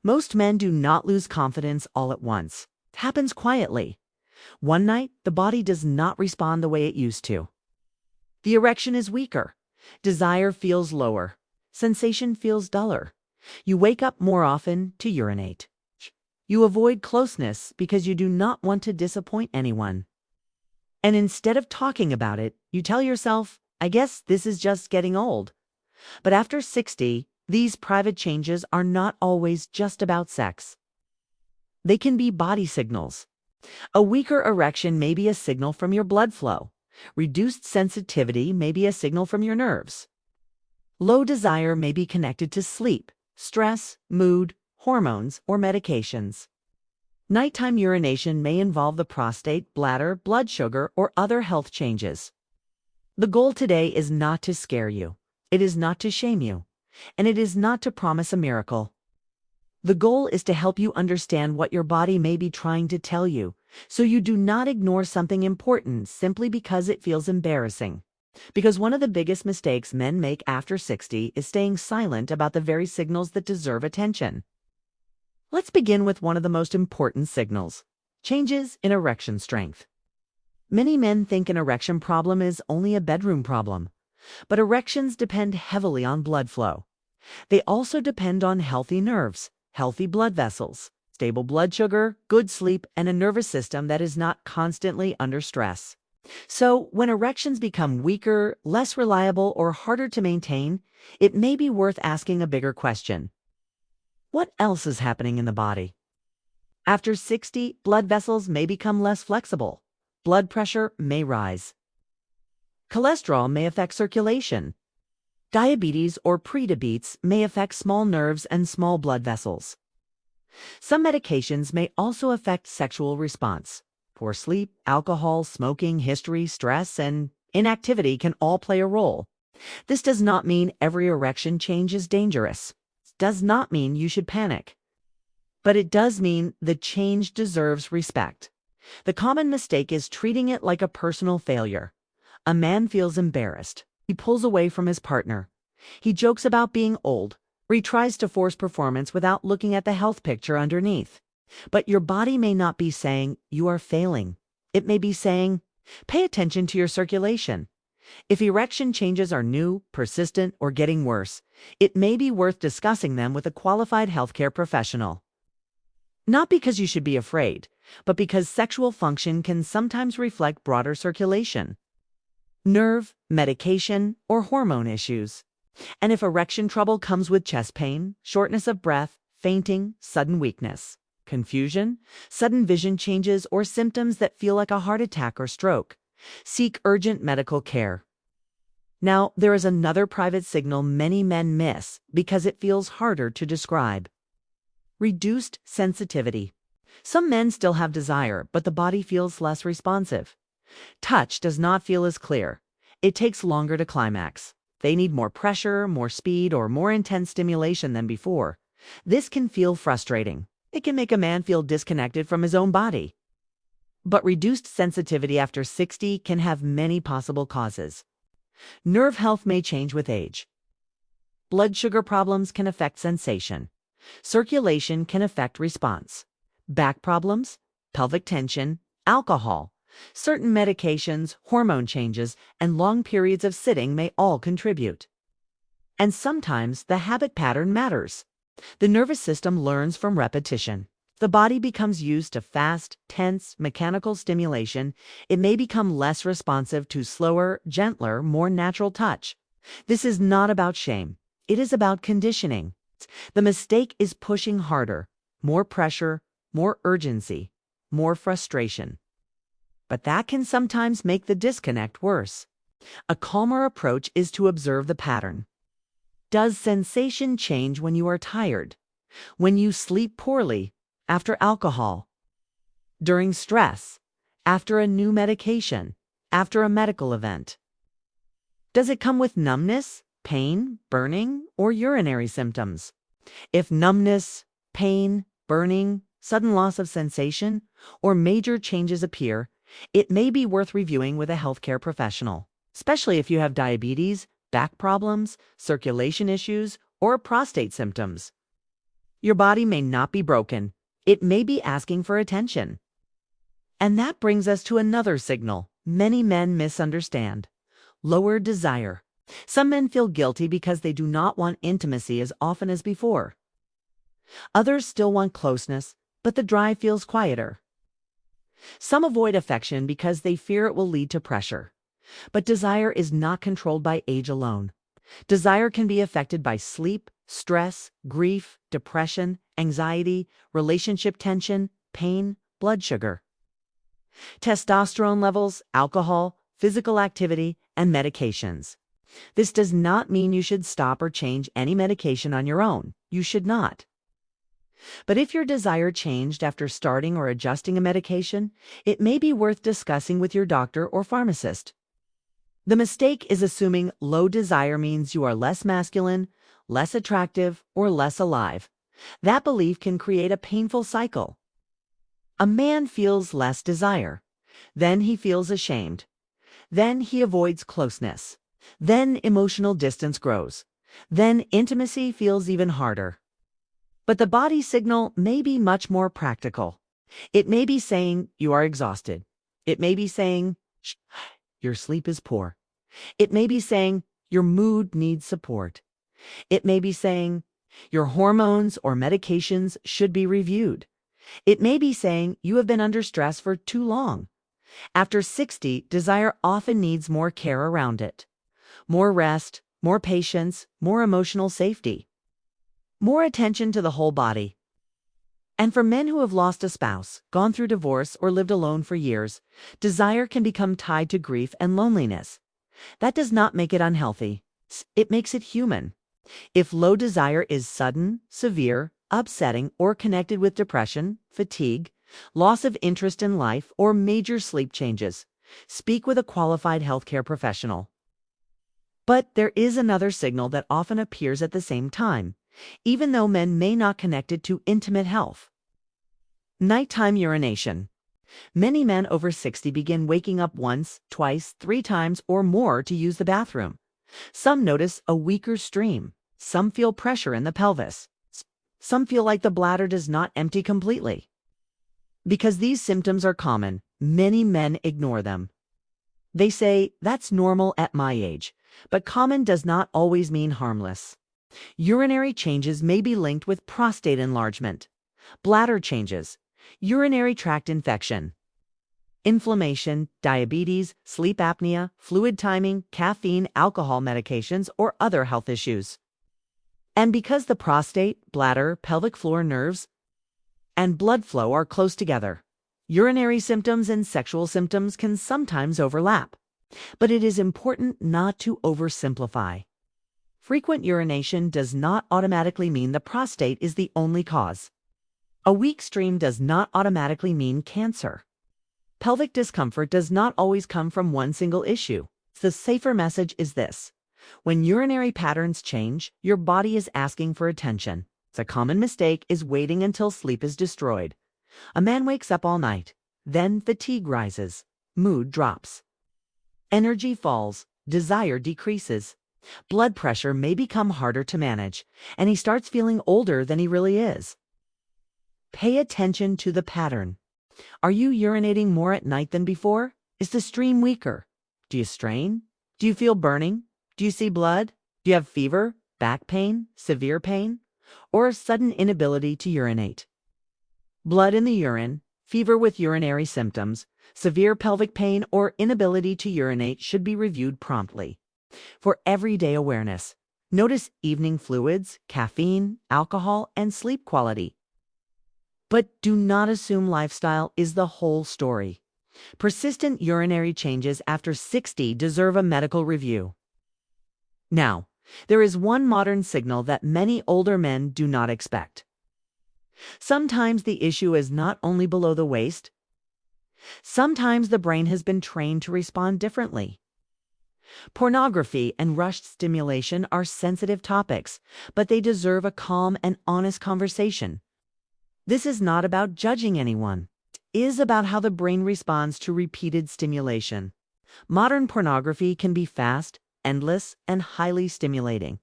Most men do not lose confidence all at once. It happens quietly. One night, the body does not respond the way it used to. The erection is weaker. Desire feels lower. Sensation feels duller. You wake up more often to urinate. You avoid closeness because you do not want to disappoint anyone. And instead of talking about it, you tell yourself, I guess this is just getting old. But after 60, these private changes are not always just about sex. They can be body signals. A weaker erection may be a signal from your blood flow. Reduced sensitivity may be a signal from your nerves. Low desire may be connected to sleep, stress, mood, hormones, or medications. Nighttime urination may involve the prostate, bladder, blood sugar, or other health changes. The goal today is not to scare you. It is not to shame you. And it is not to promise a miracle. The goal is to help you understand what your body may be trying to tell you, so you do not ignore something important simply because it feels embarrassing. Because one of the biggest mistakes men make after 60 is staying silent about the very signals that deserve attention. Let's begin with one of the most important signals: changes in erection strength. Many men think an erection problem is only a bedroom problem, but erections depend heavily on blood flow. They also depend on healthy nerves, healthy blood vessels, stable blood sugar, good sleep, and a nervous system that is not constantly under stress. So, when erections become weaker, less reliable, or harder to maintain, it may be worth asking a bigger question. What else is happening in the body? After 60, blood vessels may become less flexible. Blood pressure may rise. Cholesterol may affect circulation. Diabetes or prediabetes may affect small nerves and small blood vessels. Some medications may also affect sexual response. Poor sleep, alcohol, smoking, history, stress, and inactivity can all play a role. This does not mean every erection change is dangerous. It does not mean you should panic. But it does mean the change deserves respect. The common mistake is treating it like a personal failure. A man feels embarrassed. He pulls away from his partner. He jokes about being old, or he tries to force performance without looking at the health picture underneath. But your body may not be saying, you are failing. It may be saying, pay attention to your circulation. If erection changes are new, persistent, or getting worse, it may be worth discussing them with a qualified healthcare professional. Not because you should be afraid, but because sexual function can sometimes reflect broader circulation, nerve, medication, or hormone issues. And if erection trouble comes with chest pain, shortness of breath, fainting, sudden weakness, confusion, sudden vision changes, or symptoms that feel like a heart attack or stroke, seek urgent medical care. Now, there is another private signal many men miss because it feels harder to describe. Reduced sensitivity. Some men still have desire, but the body feels less responsive. Touch does not feel as clear. It takes longer to climax. They need more pressure, more speed, or more intense stimulation than before. This can feel frustrating. It can make a man feel disconnected from his own body. But reduced sensitivity after 60 can have many possible causes. Nerve health may change with age. Blood sugar problems can affect sensation. Circulation can affect response. Back problems, pelvic tension, alcohol, certain medications, hormone changes, and long periods of sitting may all contribute. And sometimes the habit pattern matters. The nervous system learns from repetition. The body becomes used to fast, tense, mechanical stimulation. It may become less responsive to slower, gentler, more natural touch. This is not about shame. It is about conditioning. The mistake is pushing harder, more pressure, more urgency, more frustration. But that can sometimes make the disconnect worse. A calmer approach is to observe the pattern. Does sensation change when you are tired? When you sleep poorly? After alcohol? During stress? After a new medication? After a medical event? Does it come with numbness, pain, burning, or urinary symptoms? If numbness, pain, burning, sudden loss of sensation, or major changes appear, it may be worth reviewing with a healthcare professional, especially if you have diabetes, back problems, circulation issues, or prostate symptoms. Your body may not be broken. It may be asking for attention. And that brings us to another signal many men misunderstand: lower desire. Some men feel guilty because they do not want intimacy as often as before. Others still want closeness, but the drive feels quieter. Some avoid affection because they fear it will lead to pressure. But desire is not controlled by age alone. Desire can be affected by sleep, stress, grief, depression, anxiety, relationship tension, pain, blood sugar, testosterone levels, alcohol, physical activity, and medications. This does not mean you should stop or change any medication on your own. You should not. But if your desire changed after starting or adjusting a medication, it may be worth discussing with your doctor or pharmacist. The mistake is assuming low desire means you are less masculine, less attractive, or less alive. That belief can create a painful cycle. A man feels less desire. Then he feels ashamed. Then he avoids closeness. Then emotional distance grows. Then intimacy feels even harder. But the body signal may be much more practical. It may be saying you are exhausted. It may be saying your sleep is poor. It may be saying your mood needs support. It may be saying your hormones or medications should be reviewed. It may be saying you have been under stress for too long. After 60, desire often needs more care around it. More rest, more patience, more emotional safety. More attention to the whole body. And for men who have lost a spouse, gone through divorce, or lived alone for years, desire can become tied to grief and loneliness. That does not make it unhealthy. It makes it human. If low desire is sudden, severe, upsetting, or connected with depression, fatigue, loss of interest in life, or major sleep changes, speak with a qualified healthcare professional. But there is another signal that often appears at the same time, even though men may not connect it to intimate health. Nighttime urination. Many men over 60 begin waking up once, twice, 3 times, or more to use the bathroom. Some notice a weaker stream. Some feel pressure in the pelvis. Some feel like the bladder does not empty completely. Because these symptoms are common, many men ignore them. They say, "That's normal at my age," but common does not always mean harmless. Urinary changes may be linked with prostate enlargement, bladder changes, urinary tract infection, inflammation, diabetes, sleep apnea, fluid timing, caffeine, alcohol medications, or other health issues. And because the prostate, bladder, pelvic floor nerves, and blood flow are close together, urinary symptoms and sexual symptoms can sometimes overlap. But it is important not to oversimplify. Frequent urination does not automatically mean the prostate is the only cause. A weak stream does not automatically mean cancer. Pelvic discomfort does not always come from one single issue. The safer message is this: when urinary patterns change, your body is asking for attention. A common mistake is waiting until sleep is destroyed. A man wakes up all night. Then fatigue rises. Mood drops. Energy falls. Desire decreases. Blood pressure may become harder to manage, and he starts feeling older than he really is. Pay attention to the pattern. Are you urinating more at night than before? Is the stream weaker? Do you strain? Do you feel burning? Do you see blood? Do you have fever, back pain, severe pain, or a sudden inability to urinate? Blood in the urine, fever with urinary symptoms, severe pelvic pain, or inability to urinate should be reviewed promptly. For everyday awareness, notice evening fluids, caffeine, alcohol, and sleep quality. But do not assume lifestyle is the whole story. Persistent urinary changes after 60 deserve a medical review. Now, there is one modern signal that many older men do not expect. Sometimes the issue is not only below the waist. Sometimes the brain has been trained to respond differently. Pornography and rushed stimulation are sensitive topics, but they deserve a calm and honest conversation. This is not about judging anyone. It is about how the brain responds to repeated stimulation. Modern pornography can be fast, endless, and highly stimulating.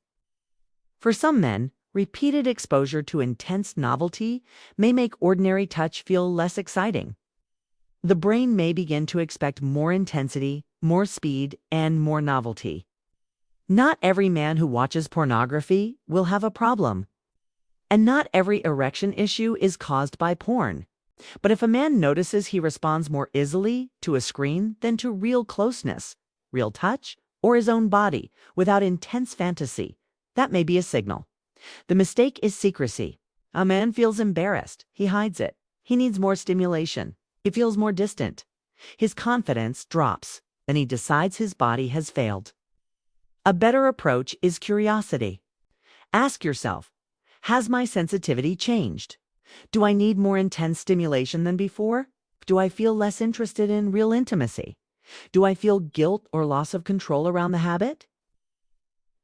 For some men, repeated exposure to intense novelty may make ordinary touch feel less exciting. The brain may begin to expect more intensity, more speed, and more novelty. Not every man who watches pornography will have a problem. And not every erection issue is caused by porn. But if a man notices he responds more easily to a screen than to real closeness, real touch, or his own body without intense fantasy, that may be a signal. The mistake is secrecy. A man feels embarrassed. He hides it. He needs more stimulation. He feels more distant. His confidence drops. Then he decides his body has failed. A better approach is curiosity. Ask yourself, has my sensitivity changed? Do I need more intense stimulation than before? Do I feel less interested in real intimacy? Do I feel guilt or loss of control around the habit?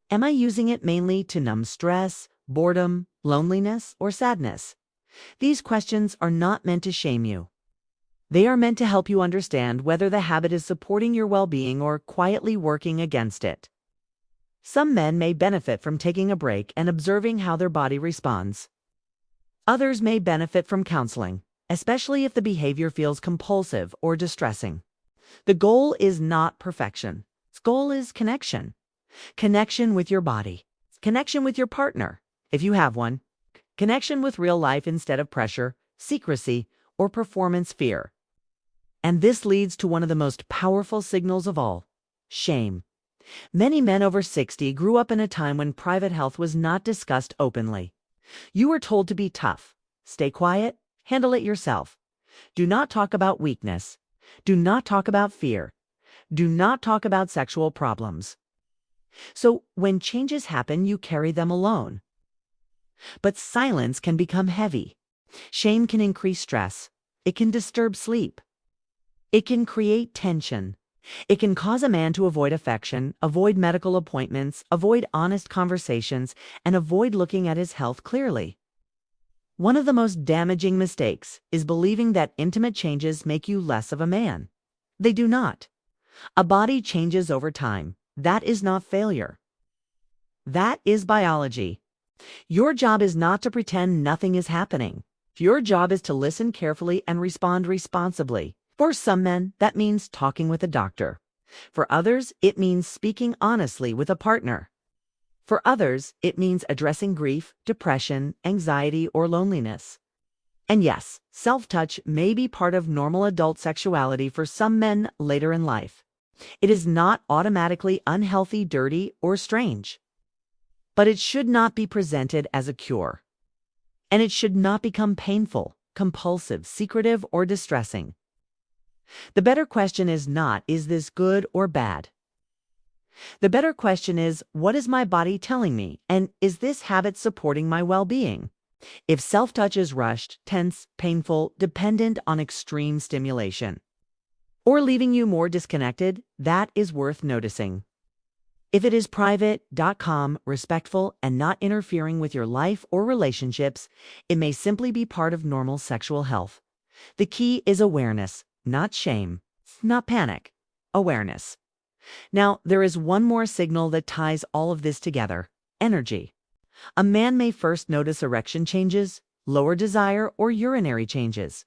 Am I using it mainly to numb stress, boredom, loneliness, or sadness? These questions are not meant to shame you. They are meant to help you understand whether the habit is supporting your well-being or quietly working against it. Some men may benefit from taking a break and observing how their body responds. Others may benefit from counseling, especially if the behavior feels compulsive or distressing. The goal is not perfection. The goal is connection. Connection with your body. Connection with your partner, if you have one. Connection with real life instead of pressure, secrecy, or performance fear. And this leads to one of the most powerful signals of all: shame. Many men over 60 grew up in a time when private health was not discussed openly. You were told to be tough, stay quiet, handle it yourself. Do not talk about weakness. Do not talk about fear. Do not talk about sexual problems. So when changes happen, you carry them alone. But silence can become heavy. Shame can increase stress. It can disturb sleep. It can create tension. It can cause a man to avoid affection, avoid medical appointments, avoid honest conversations, and avoid looking at his health clearly. One of the most damaging mistakes is believing that intimate changes make you less of a man. They do not. A body changes over time. That is not failure. That is biology. Your job is not to pretend nothing is happening. Your job is to listen carefully and respond responsibly. For some men, that means talking with a doctor. For others, it means speaking honestly with a partner. For others, it means addressing grief, depression, anxiety, or loneliness. And yes, self-touch may be part of normal adult sexuality for some men later in life. It is not automatically unhealthy, dirty, or strange. But it should not be presented as a cure. And it should not become painful, compulsive, secretive, or distressing. The better question is not, is this good or bad? The better question is, what is my body telling me, and is this habit supporting my well-being? If self-touch is rushed, tense, painful, dependent on extreme stimulation, or leaving you more disconnected, that is worth noticing. If it is private, calm, respectful, and not interfering with your life or relationships, it may simply be part of normal sexual health. The key is awareness, not shame, not panic, awareness. Now, there is one more signal that ties all of this together: energy. A man may first notice erection changes, lower desire, or urinary changes.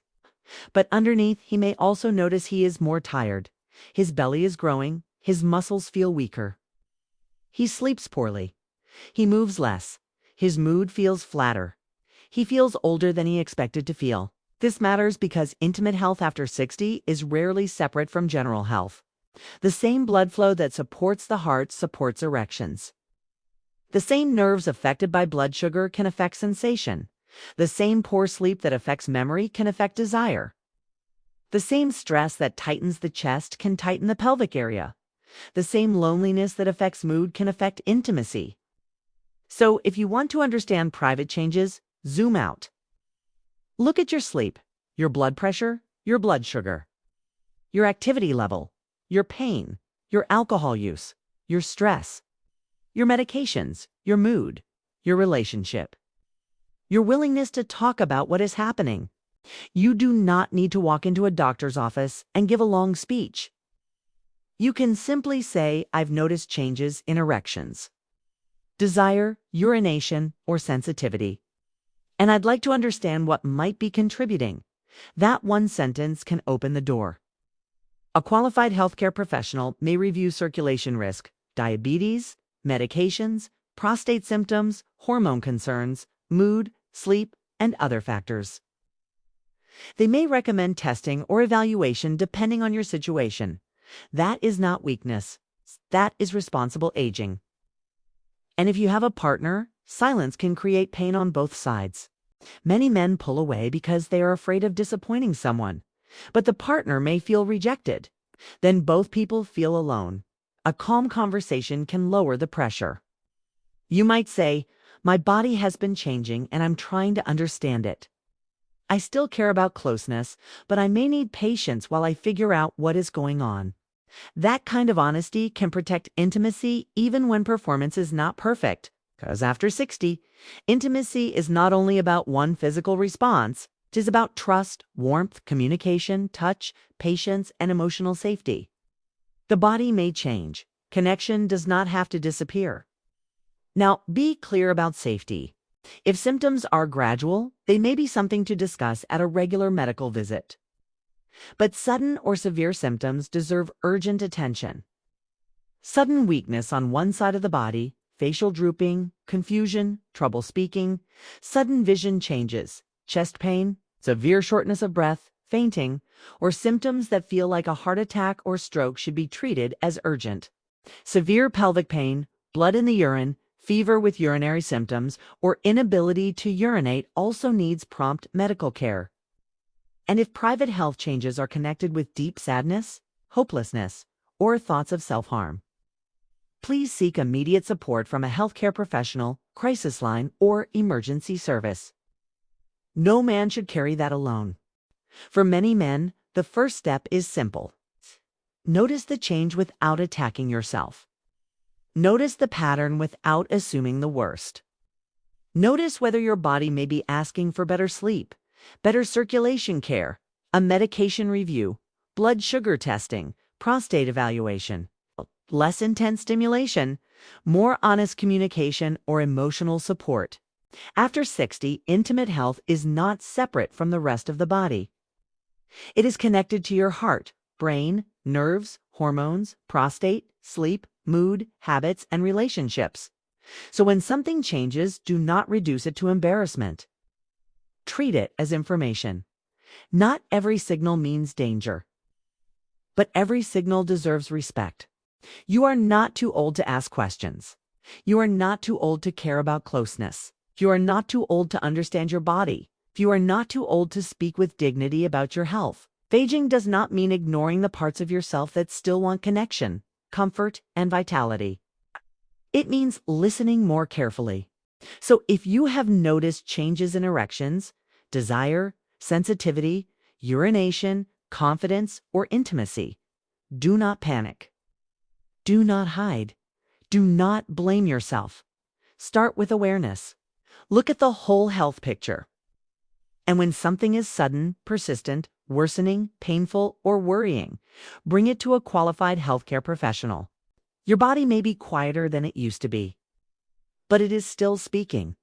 But underneath, he may also notice he is more tired. His belly is growing. His muscles feel weaker. He sleeps poorly. He moves less. His mood feels flatter. He feels older than he expected to feel. This matters because intimate health after 60 is rarely separate from general health. The same blood flow that supports the heart supports erections. The same nerves affected by blood sugar can affect sensation. The same poor sleep that affects memory can affect desire. The same stress that tightens the chest can tighten the pelvic area. The same loneliness that affects mood can affect intimacy. So if you want to understand private changes, zoom out. Look at your sleep, your blood pressure, your blood sugar, your activity level, your pain, your alcohol use, your stress, your medications, your mood, your relationship, your willingness to talk about what is happening. You do not need to walk into a doctor's office and give a long speech. You can simply say, I've noticed changes in erections. desire, urination, or sensitivity. And I'd like to understand what might be contributing. That one sentence can open the door. A qualified healthcare professional may review circulation risk, diabetes, medications, prostate symptoms, hormone concerns, mood, sleep, and other factors. They may recommend testing or evaluation depending on your situation. That is not weakness. That is responsible aging. And if you have a partner, silence can create pain on both sides. Many men pull away because they are afraid of disappointing someone, but the partner may feel rejected. Then both people feel alone. A calm conversation can lower the pressure. You might say, "My body has been changing and I'm trying to understand it. I still care about closeness, but I may need patience while I figure out what is going on." That kind of honesty can protect intimacy even when performance is not perfect. Because after 60, intimacy is not only about one physical response, it is about trust, warmth, communication, touch, patience, and emotional safety. The body may change. Connection does not have to disappear. Now, be clear about safety. If symptoms are gradual, they may be something to discuss at a regular medical visit. But sudden or severe symptoms deserve urgent attention. Sudden weakness on one side of the body, facial drooping, confusion, trouble speaking, sudden vision changes, chest pain, severe shortness of breath, fainting, or symptoms that feel like a heart attack or stroke should be treated as urgent. Severe pelvic pain, blood in the urine, fever with urinary symptoms, or inability to urinate also needs prompt medical care. And if private health changes are connected with deep sadness, hopelessness, or thoughts of self-harm, please seek immediate support from a healthcare professional, crisis line, or emergency service. No man should carry that alone. For many men, the first step is simple. Notice the change without attacking yourself. Notice the pattern without assuming the worst. Notice whether your body may be asking for better sleep, better circulation care, a medication review, blood sugar testing, prostate evaluation, less intense stimulation, more honest communication, or emotional support. After 60, intimate health is not separate from the rest of the body. It is connected to your heart, brain, nerves, hormones, prostate, sleep, mood, habits, and relationships. So when something changes, do not reduce it to embarrassment. Treat it as information. Not every signal means danger, but every signal deserves respect. You are not too old to ask questions. You are not too old to care about closeness. You are not too old to understand your body. You are not too old to speak with dignity about your health. Aging does not mean ignoring the parts of yourself that still want connection, comfort, and vitality. It means listening more carefully. So if you have noticed changes in erections, desire, sensitivity, urination, confidence, or intimacy, do not panic. Do not hide. Do not blame yourself. Start with awareness. Look at the whole health picture. And when something is sudden, persistent, worsening, painful, or worrying, bring it to a qualified healthcare professional. Your body may be quieter than it used to be, but it is still speaking.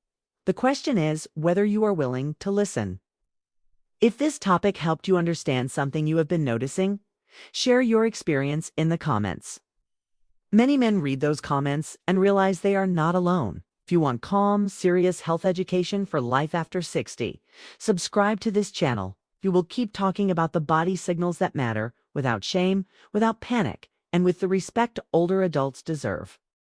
The question is whether you are willing to listen. If this topic helped you understand something you have been noticing, share your experience in the comments. Many men read those comments and realize they are not alone. If you want calm, serious health education for life after 60, subscribe to this channel. We will keep talking about the body signals that matter, without shame, without panic, and with the respect older adults deserve.